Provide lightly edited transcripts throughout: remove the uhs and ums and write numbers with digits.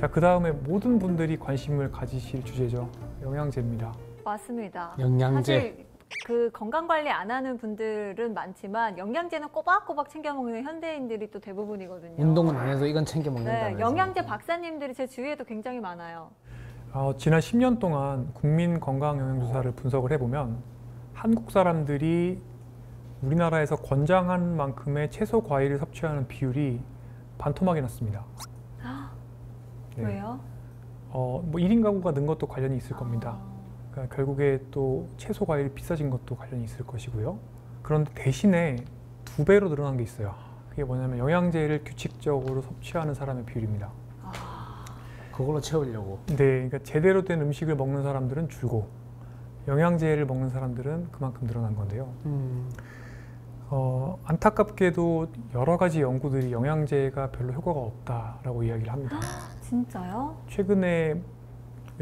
자, 그 다음에 모든 분들이 관심을 가지실 주제죠. 영양제입니다. 맞습니다. 영양제. 사실 그 건강 관리 안 하는 분들은 많지만 영양제는 꼬박꼬박 챙겨 먹는 현대인들이 또 대부분이거든요. 운동은 안 해도 이건 챙겨 먹는다면서. 네, 영양제 박사님들이 제 주위에도 굉장히 많아요. 지난 10년 동안 국민 건강 영양조사를 분석을 해보면 한국 사람들이 우리나라에서 권장한 만큼의 채소 과일을 섭취하는 비율이 반토막이 났습니다. 네. 왜요? 뭐 1인 가구가 는 것도 관련이 있을 겁니다. 그러니까 결국에 또 채소 과일이 비싸진 것도 관련이 있을 것이고요. 그런데 대신에 2배로 늘어난 게 있어요. 그게 뭐냐면 영양제를 규칙적으로 섭취하는 사람의 비율입니다. 그걸로 채우려고. 네, 그러니까 제대로 된 음식을 먹는 사람들은 줄고 영양제를 먹는 사람들은 그만큼 늘어난 건데요. 안타깝게도 여러 가지 연구들이 영양제가 별로 효과가 없다라고 이야기를 합니다. 진짜요? 최근에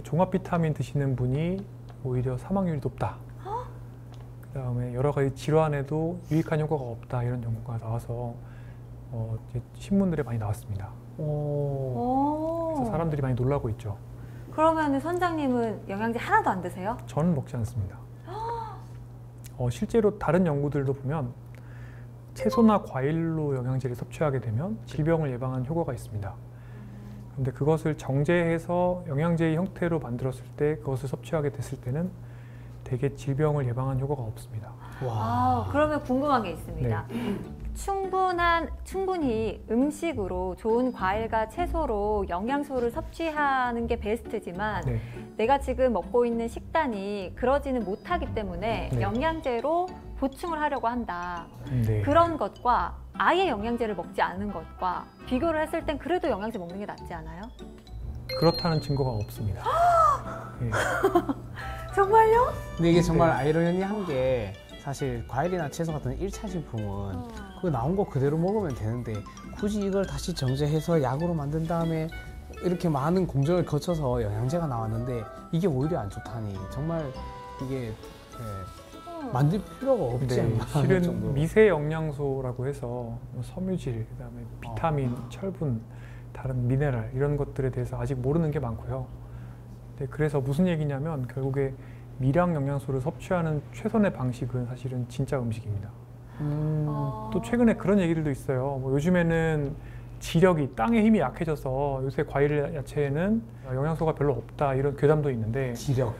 종합 비타민 드시는 분이 오히려 사망률이 높다. 그 다음에 여러 가지 질환에도 유익한 효과가 없다, 이런 연구가 나와서 이제 신문들에 많이 나왔습니다. 그래서 사람들이 많이 놀라고 있죠. 그러면 선장님은 영양제 하나도 안 드세요? 저는 먹지 않습니다. 실제로 다른 연구들도 보면 채소나 과일로 영양제를 섭취하게 되면 질병을 예방하는 효과가 있습니다. 그런데 그것을 정제해서 영양제의 형태로 만들었을 때 그것을 섭취하게 됐을 때는 대개 질병을 예방하는 효과가 없습니다. 그러면 궁금한 게 있습니다. 네. 충분히 음식으로 좋은 과일과 채소로 영양소를 섭취하는 게 베스트지만 네. 내가 지금 먹고 있는 식단이 그러지는 못하기 때문에 네. 영양제로 보충을 하려고 한다. 네. 그런 것과 아예 영양제를 먹지 않은 것과 비교를 했을 땐 그래도 영양제 먹는 게 낫지 않아요? 그렇다는 증거가 없습니다. 네. 정말요? 근데 이게 정말 아이러니한 게 사실 과일이나 채소 같은 1차 식품은 그거 나온 거 그대로 먹으면 되는데 굳이 이걸 다시 정제해서 약으로 만든 다음에 이렇게 많은 공정을 거쳐서 영양제가 나왔는데 이게 오히려 안 좋다니 정말 이게 만들 필요가 없지 않나. 실은 미세 영양소라고 해서 섬유질, 그다음에 비타민, 철분, 다른 미네랄 이런 것들에 대해서 아직 모르는 게 많고요. 네, 그래서 무슨 얘기냐면 결국에 미량 영양소를 섭취하는 최선의 방식은 사실은 진짜 음식입니다. 또 최근에 그런 얘기들도 있어요. 뭐 요즘에는 지력이, 땅의 힘이 약해져서 요새 과일, 야채에는 영양소가 별로 없다, 이런 괴담도 있는데 지력.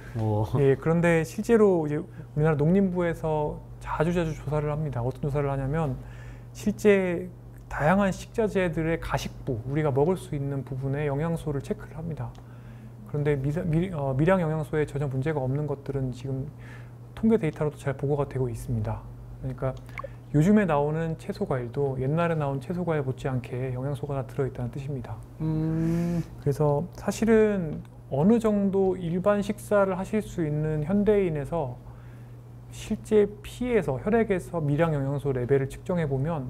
예, 그런데 실제로 이제 우리나라 농림부에서 자주 조사를 합니다. 어떤 조사를 하냐면 실제 다양한 식자재들의 가식부, 우리가 먹을 수 있는 부분에 영양소를 체크를 합니다. 그런데 미량 영양소에 전혀 문제가 없는 것들은 지금 통계 데이터로도 잘 보고가 되고 있습니다. 그러니까 요즘에 나오는 채소 과일도 옛날에 나온 채소 과일 못지않게 영양소가 다 들어있다는 뜻입니다. 그래서 사실은 어느 정도 일반 식사를 하실 수 있는 현대인에서 실제 피에서, 혈액에서 미량 영양소 레벨을 측정해 보면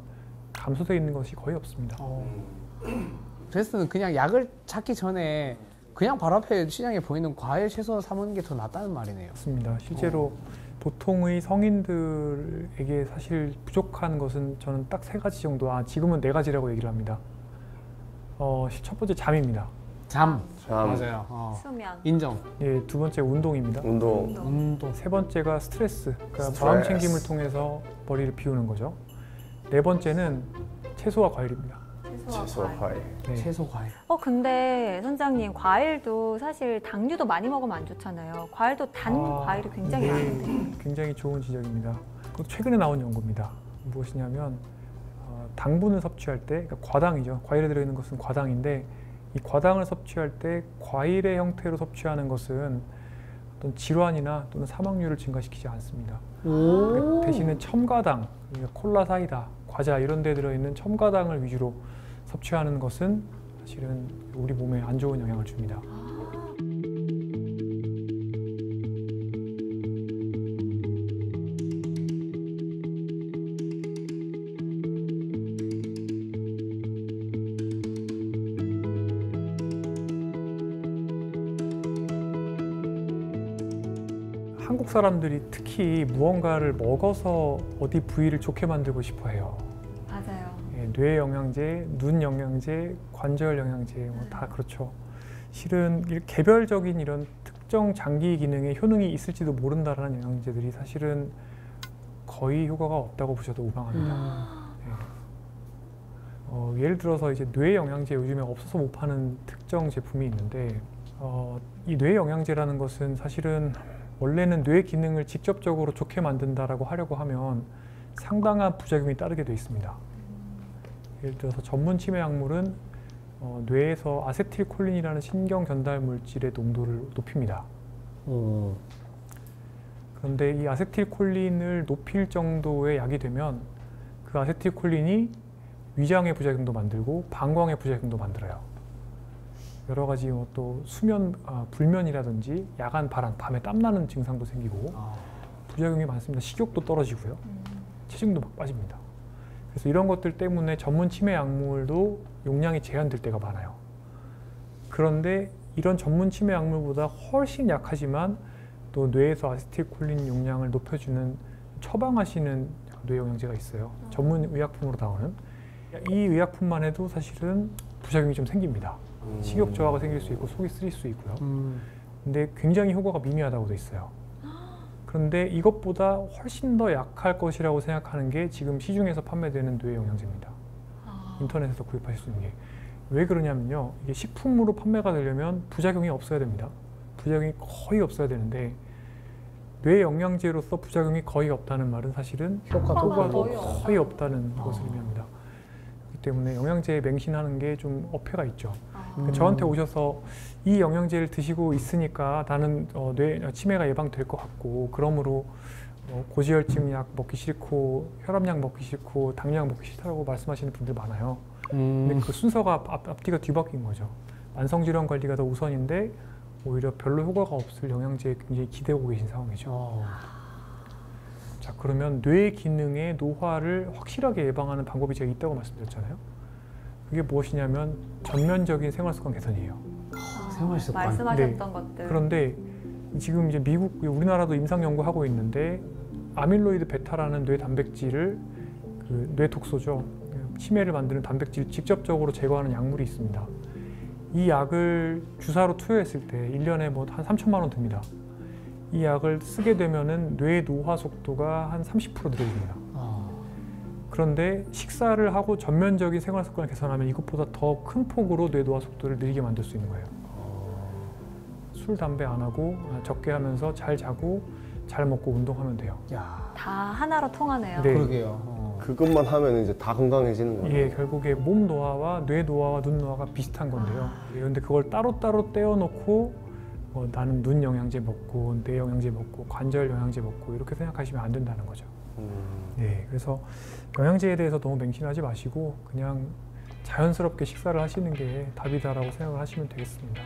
감소되어 있는 것이 거의 없습니다. 그래서 그냥 약을 찾기 전에 그냥 바로 앞에 시장에 보이는 과일, 채소 사 먹는 게 더 낫다는 말이네요. 맞습니다. 실제로 보통의 성인들에게 사실 부족한 것은 저는 딱 3가지 정도, 지금은 4가지라고 얘기를 합니다. 첫 번째 잠입니다. 잠. 잠. 맞아요. 수면. 인정. 예, 2번째 운동입니다. 운동. 3번째가 스트레스. 그러니까 스트레스. 마음 챙김을 통해서 머리를 비우는 거죠. 4번째는 채소와 과일입니다. 채소 과일. 네. 채소 과일. 근데 선장님, 과일도 사실 당류도 많이 먹으면 안 좋잖아요. 과일도 단 과일이 굉장히 많은데. 굉장히 좋은 지적입니다. 그것도 최근에 나온 연구입니다. 무엇이냐면 당분을 섭취할 때, 그러니까 과당이죠. 과일에 들어있는 것은 과당인데 이 과당을 섭취할 때 과일의 형태로 섭취하는 것은 어떤 질환이나 또는 사망률을 증가시키지 않습니다. 그러니까 대신에 첨가당, 그러니까 콜라, 사이다, 과자 이런 데 들어있는 첨가당을 위주로 섭취하는 것은 사실은 우리 몸에 안 좋은 영향을 줍니다. 한국 사람들이 특히 무언가를 먹어서 어디 부위를 좋게 만들고 싶어 해요. 맞아요. 뇌 영양제, 눈 영양제, 관절 영양제 다 그렇죠. 실은 개별적인 이런 특정 장기 기능에 효능이 있을지도 모른다라는 영양제들이 사실은 거의 효과가 없다고 보셔도 무방합니다. 예를 들어서 이제 뇌 영양제 요즘에 없어서 못 파는 특정 제품이 있는데 이 뇌 영양제라는 것은 사실은 원래는 뇌 기능을 직접적으로 좋게 만든다라고 하려고 하면 상당한 부작용이 따르게 돼 있습니다. 예를 들어서 전문 치매 약물은 뇌에서 아세틸콜린이라는 신경 전달 물질의 농도를 높입니다. 그런데 이 아세틸콜린을 높일 정도의 약이 되면 그 아세틸콜린이 위장의 부작용도 만들고 방광의 부작용도 만들어요. 여러 가지 또 수면 불면이라든지 야간 발한, 밤에 땀나는 증상도 생기고 부작용이 많습니다. 식욕도 떨어지고요. 체중도 막 빠집니다. 그래서 이런 것들 때문에 전문 치매 약물도 용량이 제한될 때가 많아요. 그런데 이런 전문 치매 약물보다 훨씬 약하지만 또 뇌에서 아세틸콜린 용량을 높여주는 처방하시는 뇌 영양제가 있어요. 전문 의약품으로 나오는. 이 의약품만 해도 사실은 부작용이 좀 생깁니다. 식욕 저하가 생길 수 있고 속이 쓰릴 수 있고요. 근데 굉장히 효과가 미미하다고 돼 있어요. 그런데 이것보다 훨씬 더 약할 것이라고 생각하는 게 지금 시중에서 판매되는 뇌 영양제입니다. 인터넷에서 구입하실 수 있는 게. 왜 그러냐면요. 이게 식품으로 판매가 되려면 부작용이 없어야 됩니다. 부작용이 거의 없어야 되는데 뇌 영양제로서 부작용이 거의 없다는 말은 사실은 효과도 거의 없다는 것을 의미합니다. 그렇기 때문에 영양제에 맹신하는 게 좀 어폐가 있죠. 저한테 오셔서 이 영양제를 드시고 있으니까 나는 뇌 치매가 예방될 것 같고 그러므로 고지혈증 약 먹기 싫고 혈압약 먹기 싫고 당뇨약 먹기 싫다고 말씀하시는 분들 많아요. 근데 그 순서가 앞뒤가 뒤바뀐 거죠. 만성질환 관리가 더 우선인데 오히려 별로 효과가 없을 영양제에 굉장히 기대고 계신 상황이죠. 자, 그러면 뇌 기능의 노화를 확실하게 예방하는 방법이 제가 있다고 말씀드렸잖아요. 그게 무엇이냐면 전면적인 생활습관 개선이에요. 생활습관. 말씀하셨던 것들. 그런데 지금 이제 미국, 우리나라도 임상 연구하고 있는데 아밀로이드 베타라는 뇌 단백질을 뇌 독소죠. 치매를 만드는 단백질을 직접적으로 제거하는 약물이 있습니다. 이 약을 주사로 투여했을 때 1년에 뭐 한 3천만 원 듭니다. 이 약을 쓰게 되면은 뇌 노화 속도가 한 30% 느려집니다. 그런데 식사를 하고 전면적인 생활 습관을 개선하면 이것보다 더 큰 폭으로 뇌 노화 속도를 느리게 만들 수 있는 거예요. 술, 담배 안 하고 적게 하면서 잘 자고 잘 먹고 운동하면 돼요. 다 하나로 통하네요. 네. 그러게요. 그것만 하면 이제 다 건강해지는 거예요. 예, 결국에 몸 노화와 뇌 노화와 눈 노화가 비슷한 건데요. 그런데 그걸 따로따로 떼어놓고 나는 눈 영양제 먹고 뇌 영양제 먹고 관절 영양제 먹고 이렇게 생각하시면 안 된다는 거죠. 네, 그래서 영양제에 대해서 너무 맹신하지 마시고 그냥 자연스럽게 식사를 하시는 게 답이다라고 생각을 하시면 되겠습니다.